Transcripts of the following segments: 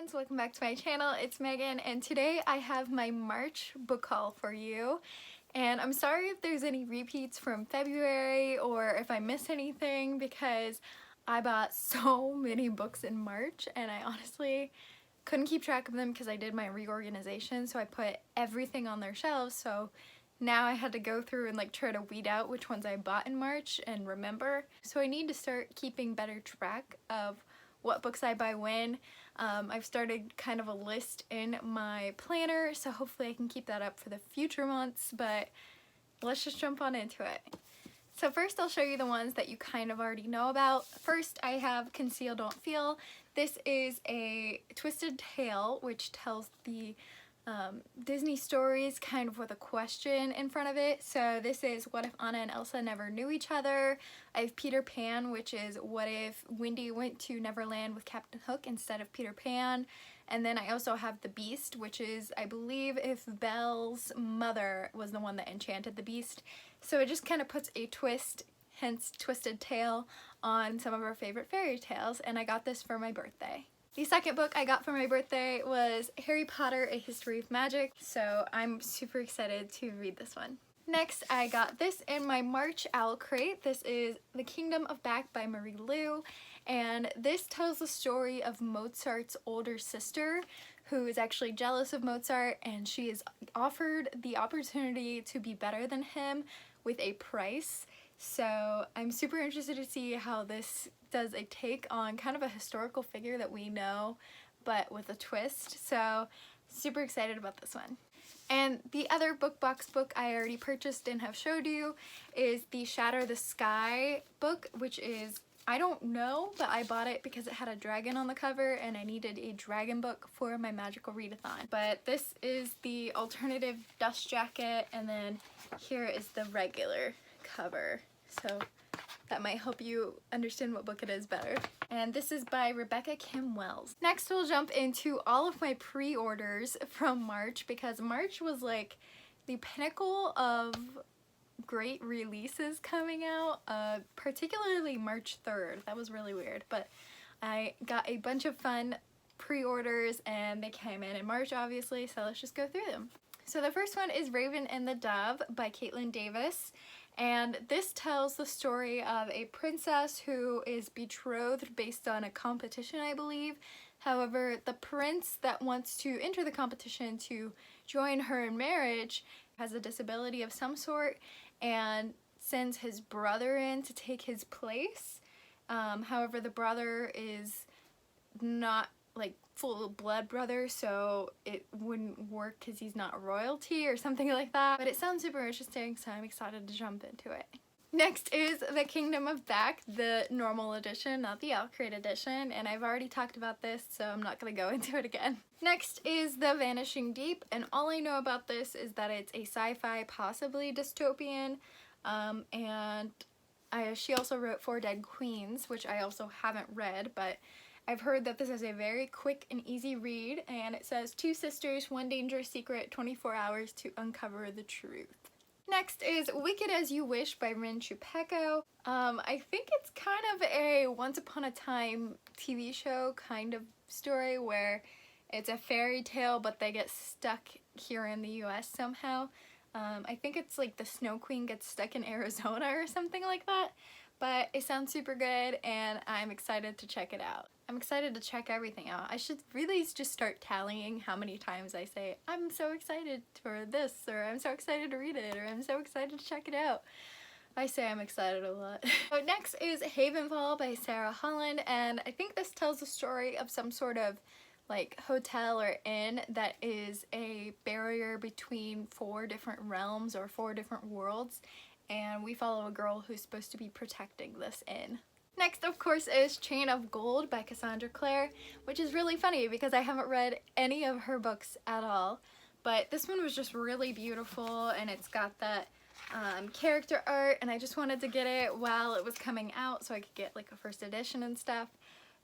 friends, welcome back to my channel. It's Megan and today I have my March book haul for you. And I'm sorry if there's any repeats from February or if I miss anything because I bought so many books in March and I honestly couldn't keep track of them because I did my reorganization, so I put everything on their shelves. So now I had to go through and like try to weed out which ones I bought in March and remember. So I need to start keeping better track of what books I buy when. I've started kind of a list in my planner, so hopefully I can keep that up for the future months, but let's just jump on into it. So first I'll show you the ones that you kind of already know about. First I have Conceal Don't Feel. This is a twisted tale which tells the Disney stories kind of with a question in front of it. So this is What If Anna and Elsa Never Knew Each Other. I have Peter Pan, which is What If Wendy Went to Neverland with Captain Hook instead of Peter Pan. And then I also have The Beast, which is, I believe, if Belle's mother was the one that enchanted the Beast. So it just kind of puts a twist, hence Twisted Tale, on some of our favorite fairy tales, and I got this for my birthday. The second book I got for my birthday was Harry Potter: A History of Magic, so I'm super excited to read this one. Next, I got this in my March Owl Crate. This is The Kingdom of Back by Marie Lu, and this tells the story of Mozart's older sister who is actually jealous of Mozart, and she is offered the opportunity to be better than him with a price. So I'm super interested to see how this does a take on kind of a historical figure that we know, but with a twist. So super excited about this one. And the other book box book I already purchased and have showed you is the Shatter the Sky book, which is, I don't know, but I bought it because it had a dragon on the cover and I needed a dragon book for my magical readathon. But this is the alternative dust jacket, and then here is the regular cover. So that might help you understand what book it is better. And this is by Rebecca Kim Wells. Next we'll jump into all of my pre-orders from March, because March was like the pinnacle of great releases coming out, particularly March 3rd. That was really weird, but I got a bunch of fun pre-orders and they came in March obviously, so let's just go through them. So the first one is Raven and the Dove by Caitlin Davis. And this tells the story of a princess who is betrothed based on a competition, I believe. However, the prince that wants to enter the competition to join her in marriage has a disability of some sort and sends his brother in to take his place. However, the brother is not like full blood brother, so it wouldn't work because he's not royalty or something like that. But it sounds super interesting, so I'm excited to jump into it. Next is The Kingdom of Back, the normal edition, not the Owl Crate edition, and I've already talked about this, so I'm not going to go into it again. Next is The Vanishing Deep, and all I know about this is that it's a sci-fi, possibly dystopian, and she also wrote Four Dead Queens, which I also haven't read, but I've heard that this is a very quick and easy read, and it says 2 sisters, 1 dangerous secret, 24 hours to uncover the truth. Next is Wicked As You Wish by Rin Chupeco. I think it's kind of a Once Upon a Time TV show kind of story where it's a fairy tale but they get stuck here in the US somehow. I think it's like the Snow Queen gets stuck in Arizona or something like that. But it sounds super good and I'm excited to check it out. I'm excited to check everything out. I should really just start tallying how many times I say, I'm so excited for this, or I'm so excited to read it, or I'm so excited to check it out. I say I'm excited a lot. So next is Havenfall by Sarah Holland, and I think this tells the story of some sort of like hotel or inn that is a barrier between 4 different realms or 4 different worlds, and we follow a girl who's supposed to be protecting this inn. Next, of course, is Chain of Gold by Cassandra Clare, which is really funny because I haven't read any of her books at all, but this one was just really beautiful and it's got that character art, and I just wanted to get it while it was coming out so I could get like a first edition and stuff.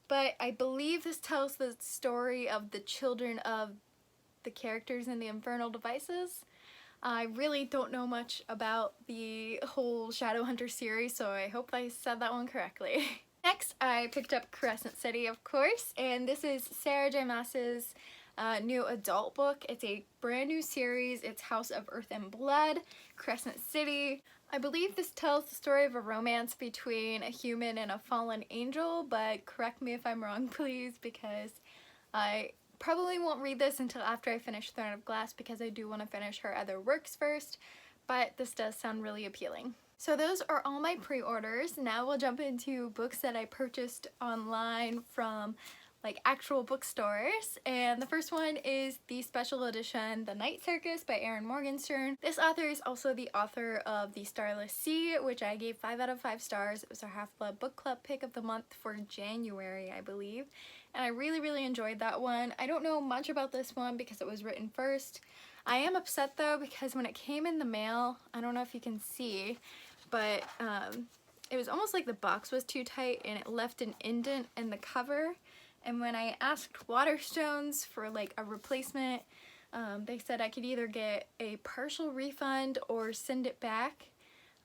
But I believe this tells the story of the children of the characters in the Infernal Devices. I really don't know much about the whole Shadowhunter series, so I hope I said that one correctly. Next, I picked up Crescent City, of course, and this is Sarah J. Maas's new adult book. It's a brand new series. It's House of Earth and Blood, Crescent City. I believe this tells the story of a romance between a human and a fallen angel, but correct me if I'm wrong, please, because I probably won't read this until after I finish Throne of Glass because I do want to finish her other works first, but this does sound really appealing. So those are all my pre-orders. Now we'll jump into books that I purchased online from like actual bookstores, and the first one is the special edition The Night Circus by Erin Morgenstern. This author is also the author of The Starless Sea, which I gave 5 out of 5 stars. It was our Half-Blood Book Club pick of the month for January, I believe, and I really enjoyed that one. I don't know much about this one because it was written first. I am upset though because when it came in the mail, I don't know if you can see, but it was almost like the box was too tight and it left an indent in the cover. And when I asked Waterstones for like a replacement, they said I could either get a partial refund or send it back,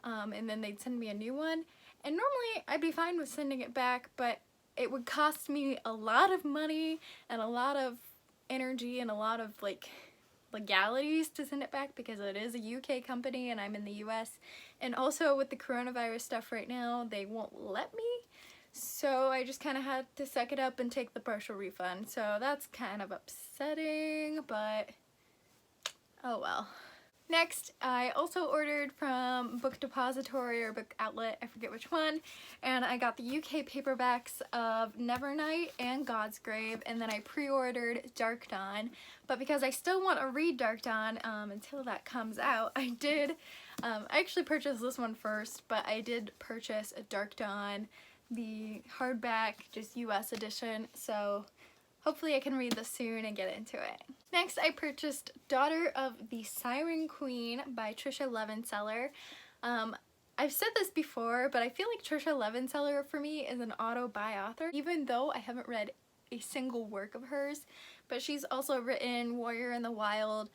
and then they'd send me a new one. And normally I'd be fine with sending it back, but it would cost me a lot of money and a lot of energy and a lot of like legalities to send it back because it is a UK company and I'm in the US. And also with the coronavirus stuff right now, they won't let me. So I just kind of had to suck it up and take the partial refund. So that's kind of upsetting, but oh well. Next, I also ordered from Book Depository or Book Outlet, I forget which one, and I got the UK paperbacks of Nevernight and God's Grave, and then I pre-ordered Dark Dawn. But because I still want to read Dark Dawn until that comes out, I actually purchased this one first, but I did purchase a Dark Dawn, the hardback, just US edition, so hopefully I can read this soon and get into it. Next, I purchased Daughter of the Siren Queen by Trisha Levenseller. I've said this before, but I feel like Trisha Levenseller for me is an auto-buy author, even though I haven't read a single work of hers, but she's also written Warrior in the Wild,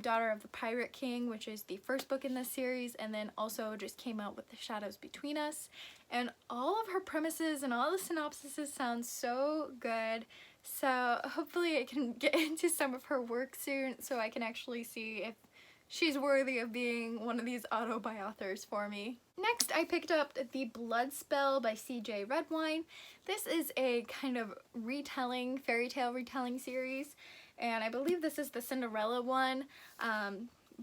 Daughter of the Pirate King, which is the first book in this series, and then also just came out with The Shadows Between Us. And all of her premises and all the synopsises sound so good, so hopefully I can get into some of her work soon so I can actually see if she's worthy of being one of these auto-buy authors for me. Next, I picked up The Blood Spell by C.J. Redwine. This is a kind of retelling, fairy tale retelling series, and I believe this is the Cinderella one.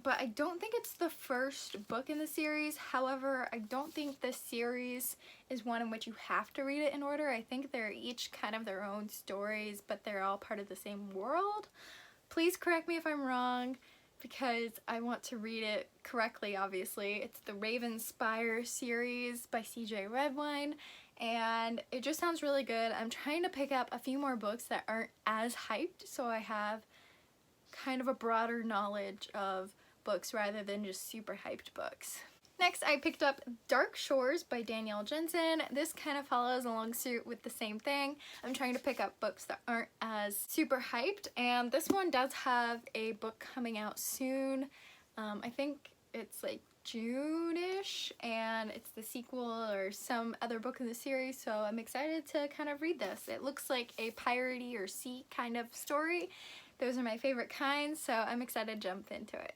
But I don't think it's the first book in the series. However, I don't think this series is one in which you have to read it in order. I think they're each kind of their own stories, but they're all part of the same world. Please correct me if I'm wrong, because I want to read it correctly, obviously. It's the Ravenspire series by C.J. Redwine, and it just sounds really good. I'm trying to pick up a few more books that aren't as hyped, so I have kind of a broader knowledge of books rather than just super hyped books. Next, I picked up Dark Shores by Danielle Jensen. This kind of follows along suit with the same thing. I'm trying to pick up books that aren't as super hyped, and this one does have a book coming out soon. I think it's like June-ish, and it's the sequel or some other book in the series, so I'm excited to kind of read this. It looks like a piratey or sea kind of story. Those are my favorite kinds, so I'm excited to jump into it.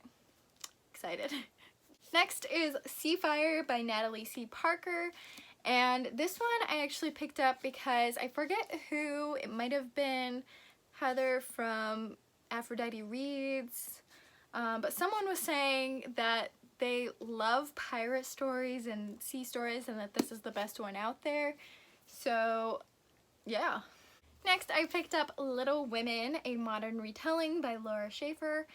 Excited. Next is Seafire by Natalie C. Parker, and this one I actually picked up because I forget who, it might have been Heather from Aphrodite Reads, but someone was saying that they love pirate stories and sea stories and that this is the best one out there, so yeah. Next, I picked up Little Women, a modern retelling by Laura Schaefer,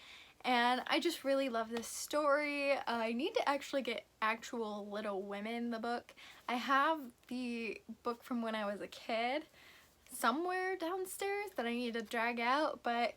and I just really love this story. I need to actually get actual Little Women, the book. I have the book from when I was a kid somewhere downstairs that I need to drag out, but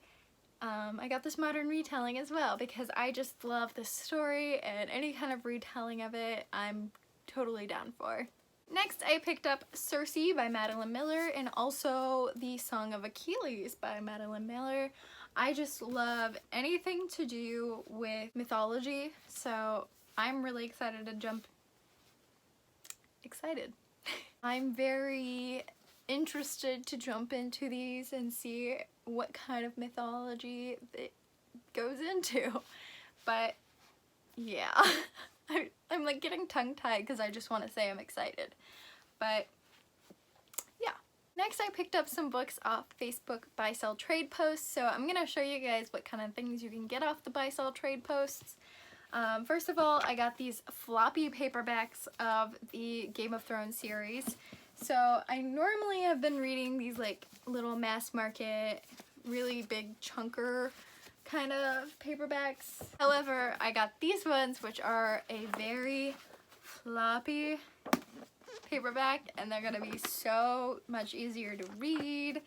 I got this modern retelling as well because I just love this story, and any kind of retelling of it I'm totally down for. Next, I picked up Circe by Madeline Miller and also The Song of Achilles by Madeline Miller. I just love anything to do with mythology, so I'm really excited to jump. Excited. I'm very interested to jump into these and see what kind of mythology it goes into. But yeah, I'm like getting tongue-tied because I just want to say I'm excited. But yeah. Next, I picked up some books off Facebook buy-sell trade posts. So I'm going to show you guys what kind of things you can get off the buy-sell trade posts. First of all, I got these floppy paperbacks of the Game of Thrones series. So I normally have been reading these like little mass market, really big chunker kind of paperbacks. However, I got these ones, which are a very floppy paperback, and they're gonna be so much easier to read,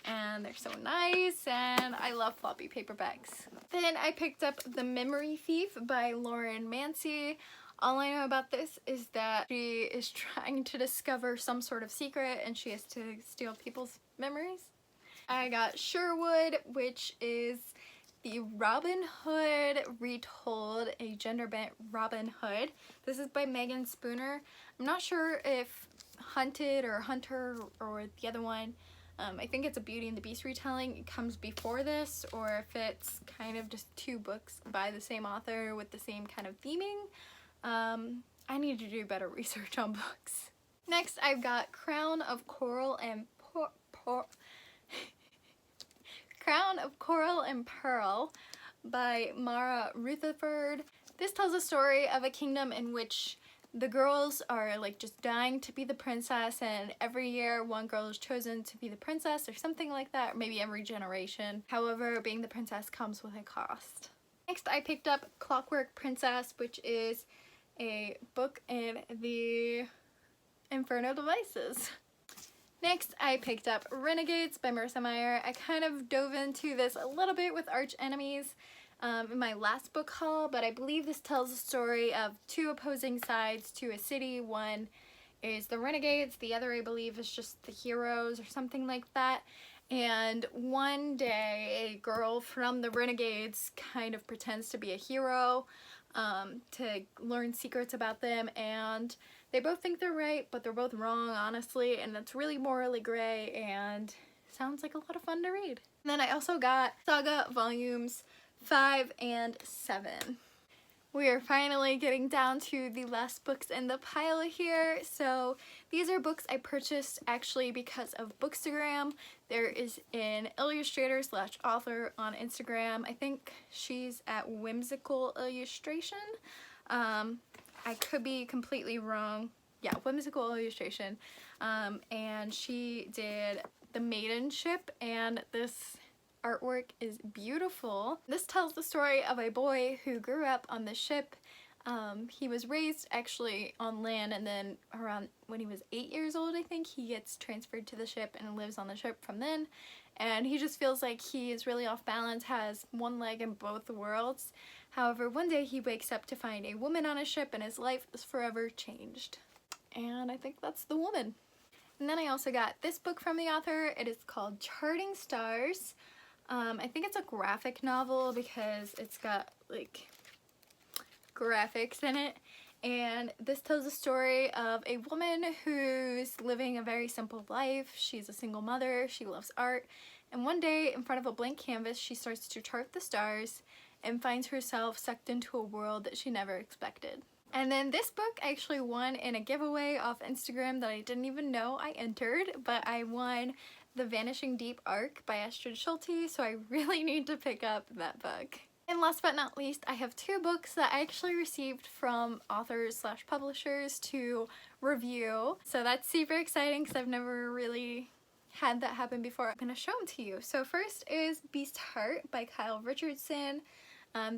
and they're so nice, and I love floppy paperbacks. Then I picked up The Memory Thief by Lauren Mancy. All I know about this is that she is trying to discover some sort of secret and she has to steal people's memories. I got Sherwood, which is the Robin Hood retold, a gender-bent Robin Hood. This is by Megan Spooner. I'm not sure if Hunted or Hunter or the other one, I think it's a Beauty and the Beast retelling, it comes before this, or if it's kind of just two books by the same author with the same kind of theming. I need to do better research on books. Next, I've got Crown of Coral and Pearl by Mara Rutherford. This tells a story of a kingdom in which the girls are like just dying to be the princess, and every year one girl is chosen to be the princess or something like that, or maybe every generation. However, being the princess comes with a cost. Next, I picked up Clockwork Princess, which is a book in the Inferno Devices. Next, I picked up Renegades by Marissa Meyer. I kind of dove into this a little bit with Arch Enemies in my last book haul, but I believe this tells a story of two opposing sides to a city. One is the Renegades, the other I believe is just the heroes or something like that. And one day a girl from the Renegades kind of pretends to be a hero to learn secrets about them, and they both think they're right, but they're both wrong, honestly, and it's really morally gray and sounds like a lot of fun to read. And then I also got Saga Volumes 5 and 7. We are finally getting down to the last books in the pile here. So these are books I purchased actually because of Bookstagram. There is an illustrator / author on Instagram. I think she's at Whimsical Illustration. I could be completely wrong. Yeah, Whimsical Illustration. And she did The Maiden Ship, and this artwork is beautiful. This tells the story of a boy who grew up on the ship. He was raised actually on land, and then around when he was 8 years old, I think, he gets transferred to the ship and lives on the ship from then. And he just feels like he is really off balance, has one leg in both worlds. However, one day he wakes up to find a woman on a ship and his life is forever changed. And I think that's the woman. And then I also got this book from the author. It is called Charting Stars. I think it's a graphic novel because it's got like graphics in it, and this tells a story of a woman who's living a very simple life. She's a single mother, she loves art, and one day in front of a blank canvas she starts to chart the stars and finds herself sucked into a world that she never expected. And then this book I actually won in a giveaway off Instagram that I didn't even know I entered, but I won The Vanishing Deep Arc by Astrid Schulte, so I really need to pick up that book. And last but not least, I have two books that I actually received from authors / publishers to review. So that's super exciting because I've never really had that happen before. I'm going to show them to you. So first is Beast Heart by Kyle Richardson.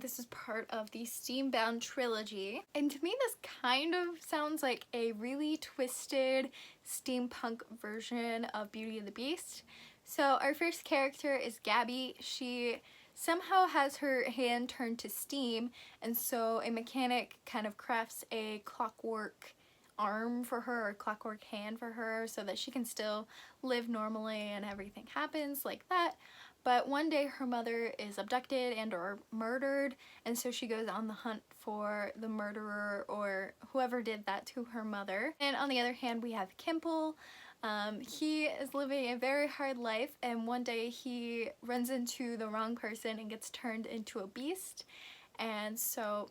This is part of the Steambound trilogy. And to me this kind of sounds like a really twisted steampunk version of Beauty and the Beast. So our first character is Gabby. She somehow has her hand turned to steam, and so a mechanic kind of crafts a clockwork arm for her, or clockwork hand for her, so that she can still live normally and everything happens like that. but one day her mother is abducted and or murdered, and so she goes on the hunt for the murderer or whoever did that to her mother. And on the other hand, we have Kimple. He is living a very hard life, and one day he runs into the wrong person and gets turned into a beast. And so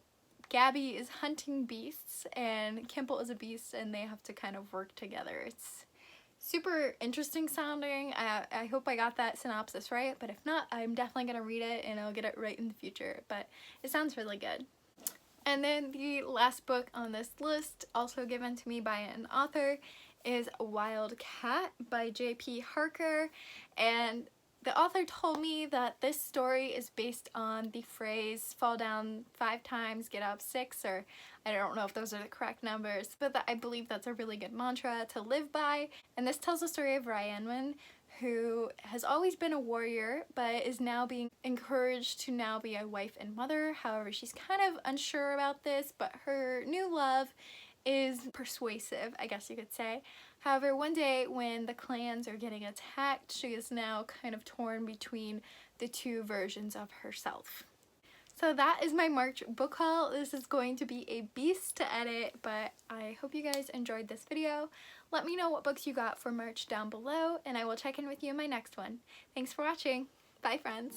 Gabby is hunting beasts and Kimple is a beast, and they have to kind of work together. It's super interesting sounding. I hope I got that synopsis right, but if not, I'm definitely gonna read it and I'll get it right in the future, but it sounds really good. And then the last book on this list, also given to me by an author, is Wild Cat by J.P. Harker, and the author told me that this story is based on the phrase fall down 5 times, get up 6, or I don't know if those are the correct numbers, but I believe that's a really good mantra to live by. And this tells the story of Rhiannon, who has always been a warrior but is now being encouraged to now be a wife and mother. However, she's kind of unsure about this, but her new love is persuasive, I guess you could say. However, one day when the clans are getting attacked, she is now kind of torn between the 2 versions of herself. So that is my March book haul. This is going to be a beast to edit, but I hope you guys enjoyed this video. Let me know what books you got for March down below, and I will check in with you in my next one. Thanks for watching. Bye, friends.